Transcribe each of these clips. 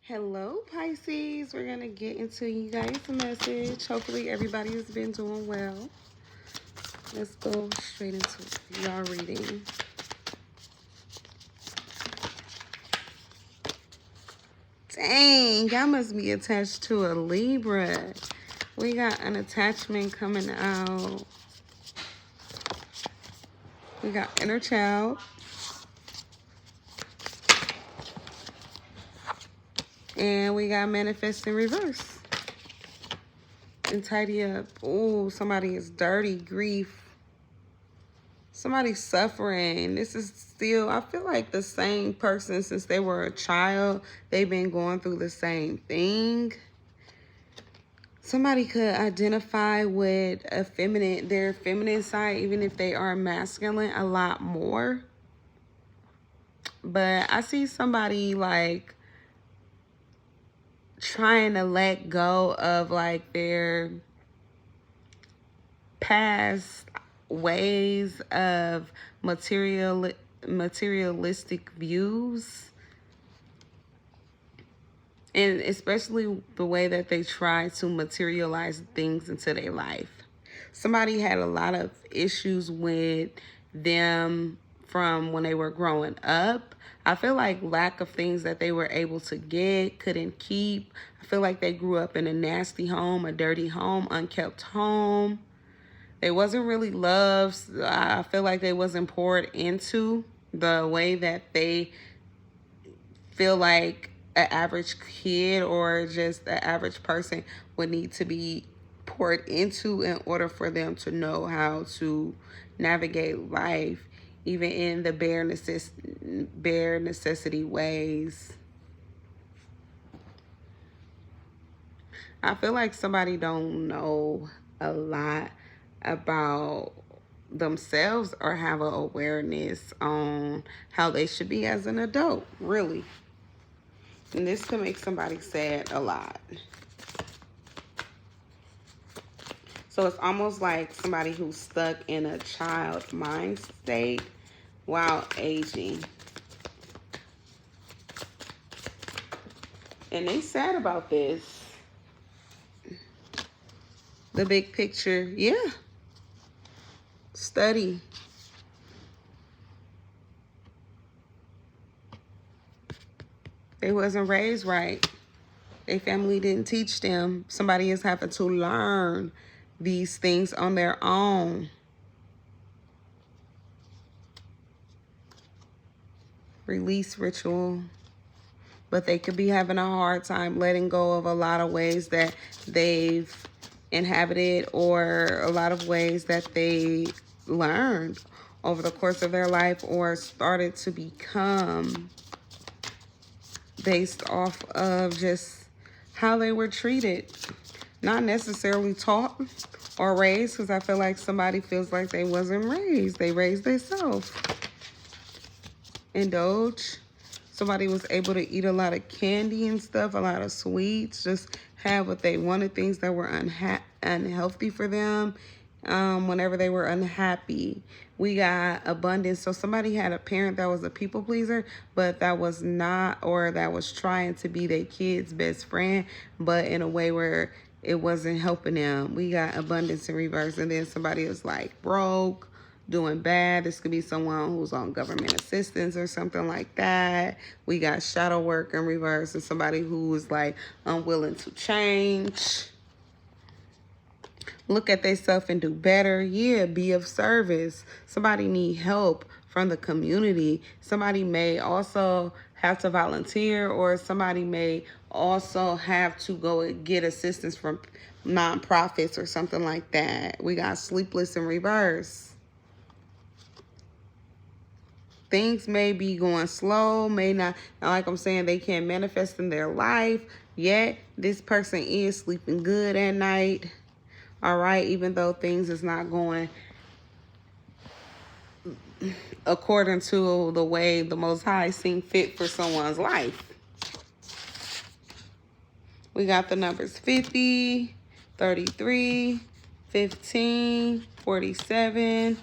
Hello, Pisces. We're going to get into you guys' message. Hopefully, everybody has been doing well. Let's go straight into y'all reading. Dang, y'all must be attached to a Libra. We got an attachment coming out. We got inner child. And we got manifest in reverse. And tidy up. Oh, somebody is dirty. Grief. Somebody's suffering. This is still, I feel like the same person since they were a child. They've been going through the same thing. Somebody could identify with their feminine side, even if they are masculine, a lot more. But I see somebody like trying to let go of like their past ways of materialistic views, and especially the way that they try to materialize things into their life. Somebody had a lot of issues with them from when they were growing up. I feel like lack of things that they were able to get, couldn't keep. I feel like they grew up in a nasty home, a dirty home, unkept home. They wasn't really loved. I feel like they wasn't poured into the way that they feel like an average kid or just an average person would need to be poured into in order for them to know how to navigate life, even in the bare necessity ways. I feel like somebody don't know a lot about themselves or have an awareness on how they should be as an adult, really. And this can make somebody sad a lot. So it's almost like somebody who's stuck in a child mind state while aging. And they sad about this. The big picture, yeah. Study. They wasn't raised right. Their family didn't teach them. Somebody is having to learn these things on their own. Release ritual. But they could be having a hard time letting go of a lot of ways that they've inhabited or a lot of ways that they learned over the course of their life or started to become based off of just how they were treated. Not necessarily taught or raised, because I feel like somebody feels like they wasn't raised. They raised themselves. Indulge. Somebody was able to eat a lot of candy and stuff, a lot of sweets, just have what they wanted, things that were unhealthy for them whenever they were unhappy. We got abundance. So somebody had a parent that was a people pleaser, but that was not, or that was trying to be their kid's best friend, but in a way where it wasn't helping them. We got abundance in reverse. And then somebody is like broke, doing bad. This could be someone who's on government assistance or something like that. We got shadow work in reverse, and somebody who is like unwilling to change. Look at themselves and do better. Yeah, be of service. Somebody need help from the community. Somebody may also have to volunteer, or somebody may also have to go and get assistance from nonprofits or something like that. We got sleepless in reverse. Things may be going slow, may not, like I'm saying, they can't manifest in their life, yet this person is sleeping good at night. All right, even though things is not going according to the way the Most High seem fit for someone's life. We got the numbers 50, 33, 15, 47,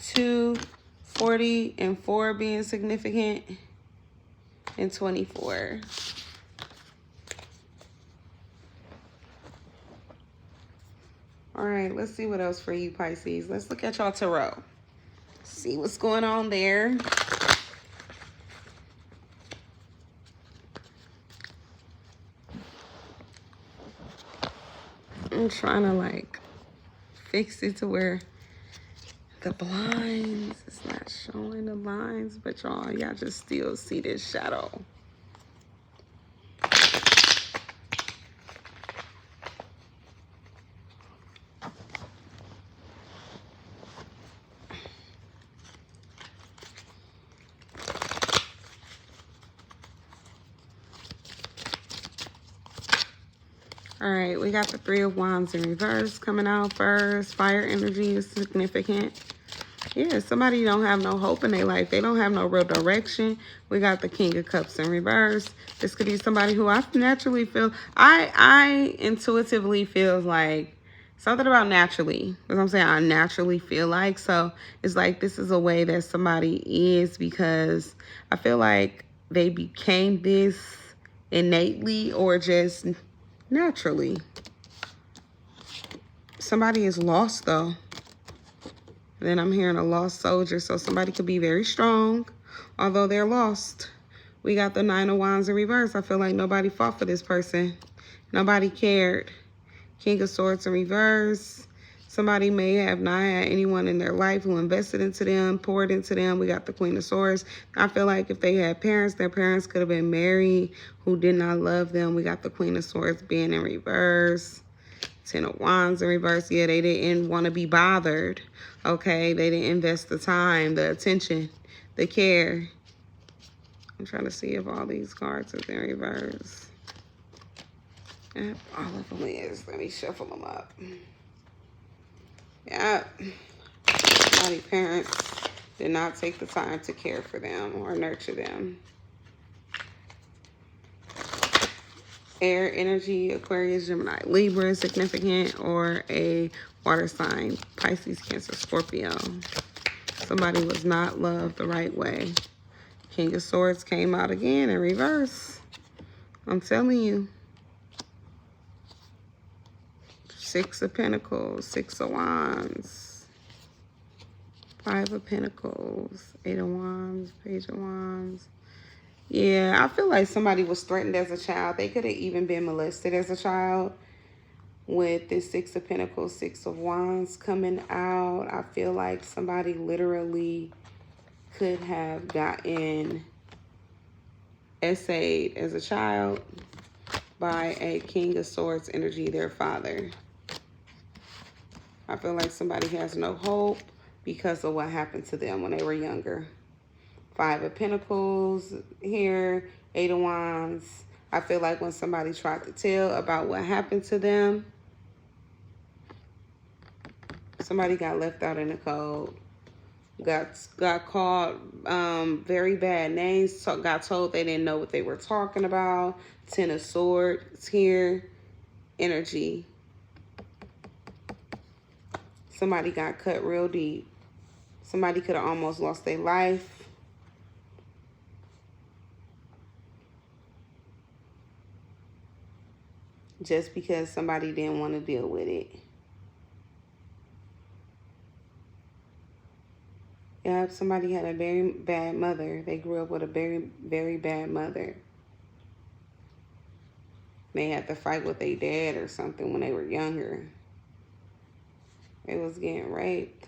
2, 40, and 4 being significant, and 24. All right, let's see what else for you, Pisces. Let's look at y'all tarot. See what's going on there. I'm trying to like fix it to where the blinds, it's not showing the lines, but y'all just still see this shadow. All right, we got the Three of Wands in reverse coming out first. Fire energy is significant. Yeah, somebody don't have no hope in their life. They don't have no real direction. We got the King of Cups in reverse. This could be somebody who I naturally feel, I intuitively feel like something about naturally. That's what I'm saying. I naturally feel like. So it's like this is a way that somebody is, because I feel like they became this innately or just naturally. Somebody is lost though. Then I'm hearing a lost soldier. So somebody could be very strong, although they're lost. We got the Nine of Wands in reverse. I feel like nobody fought for this person. Nobody cared. King of Swords in reverse. Somebody may have not had anyone in their life who invested into them, poured into them. We got the Queen of Swords. I feel like if they had parents, their parents could have been married who did not love them. We got the Queen of Swords being in reverse. Ten of Wands in reverse. Yeah, they didn't want to be bothered. Okay, they didn't invest the time, the attention, the care. I'm trying to see if all these cards are in reverse. Yep, all of them is. Let me shuffle them up. Yep. Somebody's parents did not take the time to care for them or nurture them. Air energy, Aquarius, Gemini, Libra, significant, or a water sign, Pisces, Cancer, Scorpio. Somebody was not loved the right way. King of Swords came out again in reverse. I'm telling you. Six of Pentacles, Six of Wands, Five of Pentacles, Eight of Wands, Page of Wands. Yeah, I feel like somebody was threatened as a child. They could have even been molested as a child. With this Six of Pentacles, Six of Wands coming out, I feel like somebody literally could have gotten essayed as a child by a King of Swords energy, their father. I feel like somebody has no hope because of what happened to them when they were younger. Five of Pentacles here, Eight of Wands. I feel like when somebody tried to tell about what happened to them, somebody got left out in the cold. Got called very bad names. Got told they didn't know what they were talking about. Ten of Swords here, energy. Somebody got cut real deep. Somebody could have almost lost their life. Just because somebody didn't want to deal with it. Yeah, somebody had a very bad mother. They grew up with a very, very bad mother. They had to fight with their dad or something when they were younger. They was getting raped.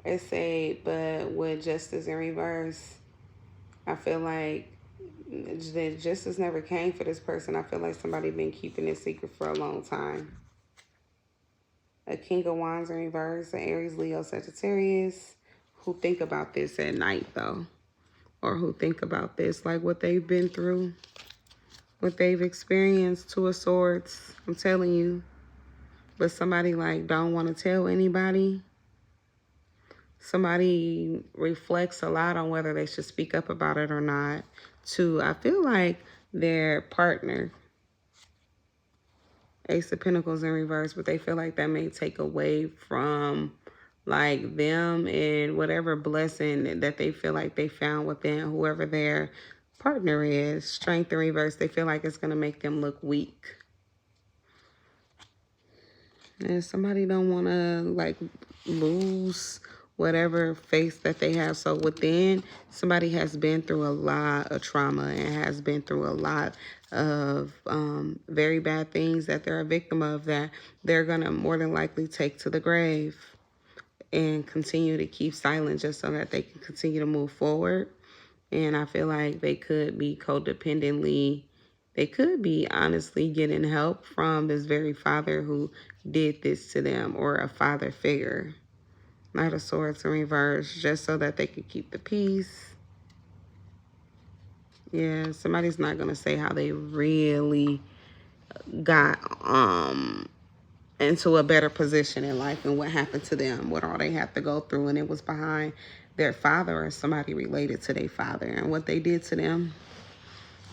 It said, but with justice in reverse, I feel like the justice never came for this person. I feel like somebody been keeping it secret for a long time. A King of Wands in reverse, an Aries, Leo, Sagittarius, who think about this at night though, or who think about this, like what they've been through, what they've experienced. Two of Swords, I'm telling you. But somebody like don't want to tell anybody. Somebody reflects a lot on whether they should speak up about it or not. Two, I feel like their partner, Ace of Pentacles in reverse, but they feel like that may take away from like them and whatever blessing that they feel like they found within whoever their partner is. Strength in reverse, they feel like it's going to make them look weak. And somebody don't want to like lose whatever faith that they have. So within, somebody has been through a lot of trauma and has been through a lot of very bad things that they're a victim of, that they're going to more than likely take to the grave and continue to keep silent just so that they can continue to move forward. And I feel like they could be codependently, they could be honestly getting help from this very father who did this to them, or a father figure. Knight of Swords in reverse, just so that they could keep the peace. Yeah, somebody's not going to say how they really got into a better position in life and what happened to them, what all they had to go through, and it was behind their father or somebody related to their father and what they did to them.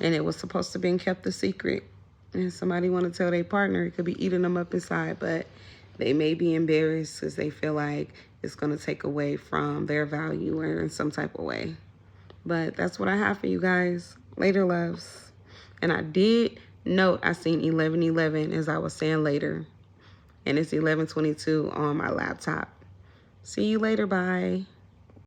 And it was supposed to be kept a secret. And somebody want to tell their partner, it could be eating them up inside, but they may be embarrassed because they feel like it's going to take away from their value or in some type of way. But that's what I have for you guys. Later, loves. And I did note I seen 1111 as I was saying later. And it's 11:22 on my laptop. See you later. Bye.